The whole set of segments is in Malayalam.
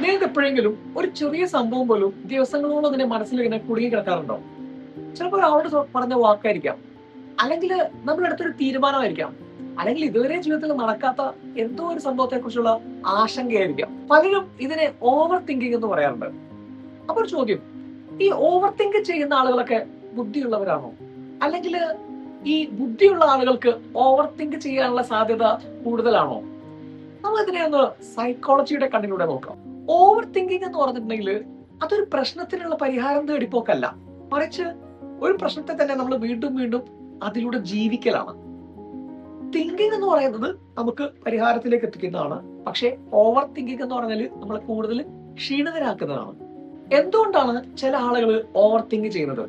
നിങ്ങൾക്ക് എപ്പോഴെങ്കിലും ഒരു ചെറിയ സംഭവം പോലും ദിവസങ്ങളോളം അതിനെ മനസ്സിൽ ഇങ്ങനെ കുടുങ്ങി കിടക്കാറുണ്ടോ? ചിലപ്പോൾ ഒരാളോട് പറഞ്ഞ വാക്കായിരിക്കാം, അല്ലെങ്കിൽ നമ്മളെടുത്തൊരു തീരുമാനമായിരിക്കാം, അല്ലെങ്കിൽ ഇതുവരെ ജീവിതത്തിൽ നടക്കാത്ത എന്തോ ഒരു സംഭവത്തെ കുറിച്ചുള്ള ആശങ്കയായിരിക്കാം. പലരും ഇതിനെ ഓവർ തിങ്കിങ് എന്ന് പറയാറുണ്ട്. അപ്പൊ ഒരു ചോദ്യം, ഈ ഓവർ തിങ്ക് ചെയ്യുന്ന ആളുകളൊക്കെ ബുദ്ധിയുള്ളവരാണോ? അല്ലെങ്കിൽ ഈ ബുദ്ധിയുള്ള ആളുകൾക്ക് ഓവർ തിങ്ക് ചെയ്യാനുള്ള സാധ്യത കൂടുതലാണോ? നമ്മൾ ഇതിനെ ഒന്ന് സൈക്കോളജിയുടെ കണ്ണിലൂടെ നോക്കാം. ഓവർ തിങ്കിങ് എന്ന് പറഞ്ഞിട്ടുണ്ടെങ്കിൽ അതൊരു പ്രശ്നത്തിനുള്ള പരിഹാരം തേടിപ്പോക്കല്ല, മറിച്ച് ഒരു പ്രശ്നത്തെ തന്നെ നമ്മൾ വീണ്ടും വീണ്ടും അതിലൂടെ ജീവിക്കലാണ്. തിങ്കിങ് എന്ന് പറയുന്നത് നമുക്ക് പരിഹാരത്തിലേക്ക് എത്തിക്കുന്നതാണ്, പക്ഷെ ഓവർ തിങ്കിങ് എന്ന് പറഞ്ഞാൽ നമ്മളെ കൂടുതൽ ക്ഷീണിതരാക്കുന്നതാണ്. എന്തുകൊണ്ടാണ് ചില ആളുകൾ ഓവർ തിങ്ക് ചെയ്യുന്നത്?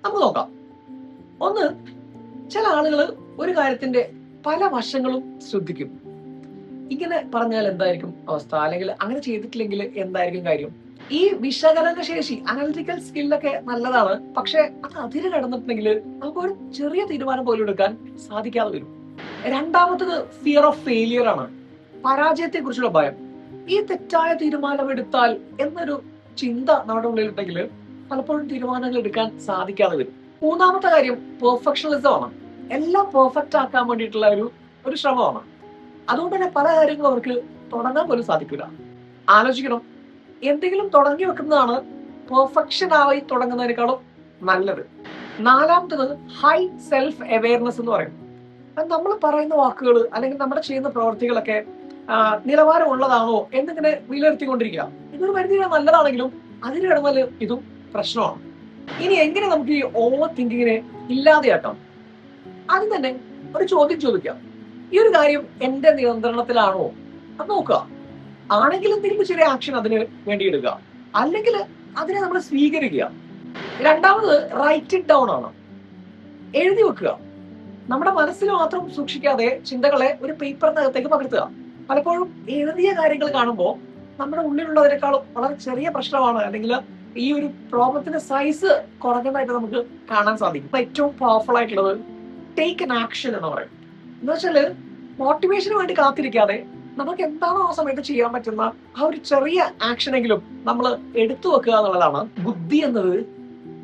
നമുക്ക് നോക്കാം. ഒന്ന്, ചില ആളുകൾ ഒരു കാര്യത്തിന്റെ പല വശങ്ങളും ശ്രദ്ധിക്കും. ഇങ്ങനെ പറഞ്ഞാൽ എന്തായിരിക്കും അവസ്ഥ, അല്ലെങ്കിൽ അങ്ങനെ ചെയ്തിട്ടില്ലെങ്കിൽ എന്തായിരിക്കും കാര്യം? ഈ വിശകലന ശേഷി, അനലിറ്റിക്കൽ സ്കില്ലൊക്കെ നല്ലതാണ്, പക്ഷെ അത് അതിര് കടന്നിട്ടുണ്ടെങ്കിൽ നമുക്ക് ഒരു ചെറിയ തീരുമാനം പോലും എടുക്കാൻ സാധിക്കാതെ വരും. രണ്ടാമത്തത് ഫിയർ ഓഫ് ഫെയിലിയർ ആണ്, പരാജയത്തെ കുറിച്ചുള്ള ഭയം. ഈ തെറ്റായ തീരുമാനം എടുത്താൽ എന്നൊരു ചിന്ത നമ്മുടെ ഉള്ളിലുണ്ടെങ്കിൽ പലപ്പോഴും തീരുമാനങ്ങൾ എടുക്കാൻ സാധിക്കാതെ വരും. മൂന്നാമത്തെ കാര്യം പെർഫെക്ഷനിസം ആണ്, എല്ലാം പെർഫെക്റ്റ് ആക്കാൻ വേണ്ടിയിട്ടുള്ള ഒരു ശ്രമമാണ്. അതുകൊണ്ട് തന്നെ പല കാര്യങ്ങളും അവർക്ക് തുടങ്ങാൻ പോലും സാധിക്കില്ല. ആലോചിക്കണം, എന്തെങ്കിലും തുടങ്ങി വെക്കുന്നതാണ് പെർഫെക്ഷൻ ആയി തുടങ്ങുന്നതിനേക്കാളും നല്ലത്. നാലാമത്തത് ഹൈ സെൽഫ് അവെയർനെസ് എന്ന് പറയും. നമ്മൾ പറയുന്ന വാക്കുകൾ അല്ലെങ്കിൽ നമ്മുടെ ചെയ്യുന്ന പ്രവർത്തികളൊക്കെ നിലവാരമുള്ളതാണോ എന്നിങ്ങനെ വിലയിരുത്തിക്കൊണ്ടിരിക്കുക. ഇതൊരു പരിധി നല്ലതാണെങ്കിലും അതിന് കിടന്നാൽ ഇതും പ്രശ്നമാണ്. ഇനി എങ്ങനെ നമുക്ക് ഈ ഓവർ തിങ്കിങ്ങിനെ ഇല്ലാതെയാക്കാം? ആദ്യം തന്നെ ഒരു ചോദ്യം ചോദിക്കാം, ഈ ഒരു കാര്യം എന്റെ നിയന്ത്രണത്തിലാണോ? അത് നോക്കുക. ആണെങ്കിൽ എന്തെങ്കിലും ചെറിയ ആക്ഷൻ അതിന് വേണ്ടി എടുക്കുക, അല്ലെങ്കിൽ അതിനെ നമ്മൾ സ്വീകരിക്കുക. രണ്ടാമത് റൈറ്റ് ഇറ്റ് ഡൗൺ ആണ്, എഴുതി വെക്കുക. നമ്മുടെ മനസ്സിൽ മാത്രം സൂക്ഷിക്കാതെ ചിന്തകളെ ഒരു പേപ്പറിനകത്തേക്ക് പകർത്തുക. പലപ്പോഴും എഴുതിയ കാര്യങ്ങൾ കാണുമ്പോൾ നമ്മുടെ ഉള്ളിലുള്ളതിനേക്കാളും വളരെ ചെറിയ പ്രശ്നമാണ്, അല്ലെങ്കിൽ ഈ ഒരു പ്രോബ്ലത്തിന്റെ സൈസ് കുറഞ്ഞതായിട്ട് നമുക്ക് കാണാൻ സാധിക്കും. ഏറ്റവും പവർഫുൾ ആയിട്ടുള്ളത് ടേക്ക് ആൻ ആക്ഷൻ എന്ന് പറയും. എന്ന് വെച്ചാല് മോട്ടിവേഷന് വേണ്ടി കാത്തിരിക്കാതെ നമുക്ക് എന്താണോ ആ സമയത്ത് ചെയ്യാൻ പറ്റുന്ന ആ ഒരു ചെറിയ ആക്ഷനെങ്കിലും നമ്മൾ എടുത്തു വെക്കുക എന്നുള്ളതാണ്. ബുദ്ധി എന്നത്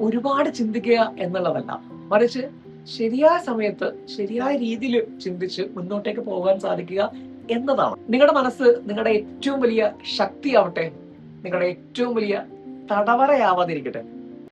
ഒരുപാട് ചിന്തിക്കുക എന്നുള്ളതല്ല, മറിച്ച് ശരിയായ സമയത്ത് ശരിയായ രീതിയിൽ ചിന്തിച്ച് മുന്നോട്ടേക്ക് പോകാൻ സാധിക്കുക എന്നതാണ്. നിങ്ങളുടെ മനസ്സ് നിങ്ങളുടെ ഏറ്റവും വലിയ ശക്തിയാവട്ടെ, നിങ്ങളുടെ ഏറ്റവും വലിയ തടവറയാവാതിരിക്കട്ടെ.